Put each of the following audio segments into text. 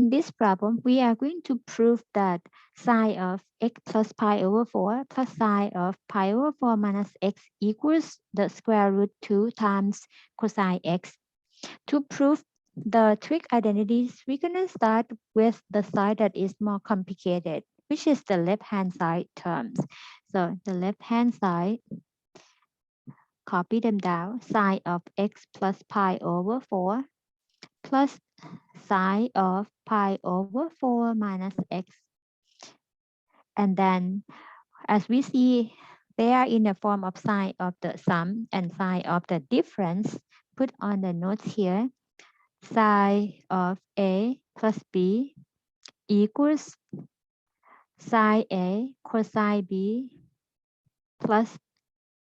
In this problem, we are going to prove that sine of x plus pi over 4 plus sine of pi over 4 minus x equals the square root 2 times cosine x. To prove the trig identities, we're going to start with the side that is more complicated, which is the left-hand side terms. So the left-hand side, copy them down, sine of x plus pi over 4 plus sine of pi over 4 minus x. And then as we see, they are in the form of sine of the sum and sine of the difference. Put on the notes here. Sine of A plus B equals sine A cosine B plus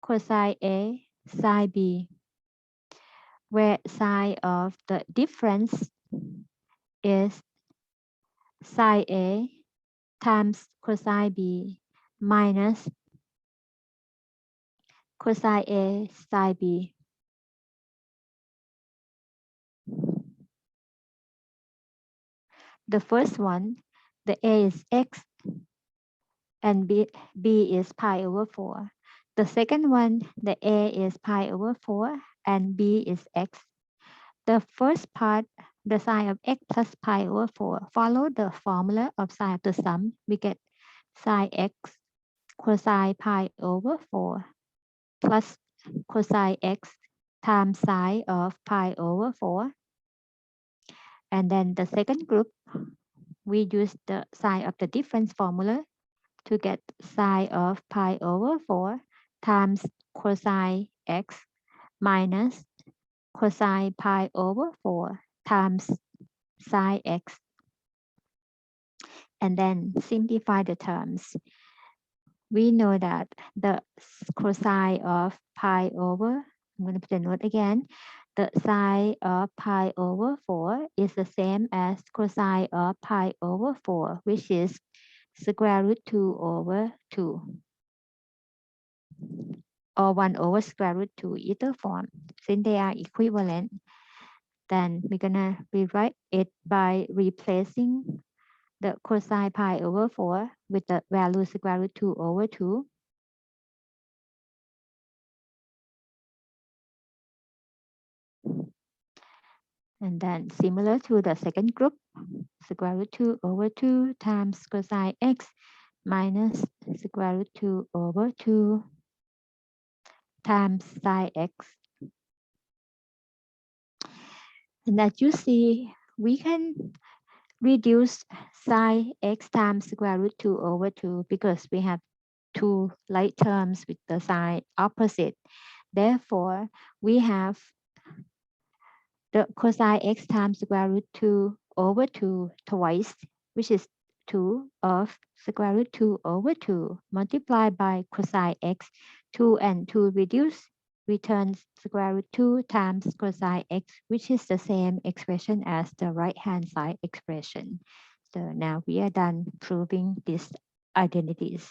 cosine A sine B, where sine of the difference is sine A times cosine B minus cosine A sine B. The first one, the A is x and B is pi over 4. The second one, the A is pi over 4 and B is x. The first part, the sine of x plus pi over 4, follow the formula of sine of the sum. We get sine x cosine pi over 4 plus cosine x times sine of pi over 4. And then the second group, we use the sine of the difference formula to get sine of pi over 4 times cosine x minus cosine pi over 4 times sine x. And then simplify the terms. We know that the cosine of pi over, I'm going to put a note again, the sine of pi over 4 is the same as cosine of pi over 4, which is square root 2 over 2, or 1 over square root 2, either form. Since they are equivalent, then we're going to rewrite it by replacing the cosine pi over 4 with the value square root 2 over 2. And then similar to the second group, square root 2 over 2 times cosine x minus square root 2 over 2 times sine x. And as you see, we can reduce sine x times square root 2 over 2 because we have two like terms with the sign opposite. Therefore, we have the cosine x times square root 2 over 2 twice, which is 2 of square root 2 over 2 multiplied by cosine x. 2 and 2 reduce, returns square root 2 times cosine x, which is the same expression as the right-hand side expression. So now we are done proving these identities.